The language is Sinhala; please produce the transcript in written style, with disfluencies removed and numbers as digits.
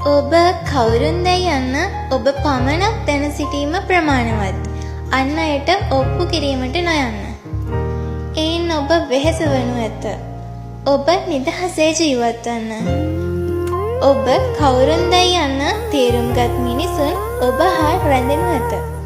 ඔබ කවුරුන්දැයි යන්න ඔබ පමණක් දැන සිටීම ප්‍රමාණවත්. අන් අයට ඔප්පු කිරීමට නොයන්න. එයින් ඔබ වෙහෙස වනු ඇත. ඔබ නිදහසේ ජීවත් වන්න. ඔබ කවුරුන්දැයි යන්න තේරුම්ගත් මිනිසුන් ඔබ හා රැඳෙනු ඇත.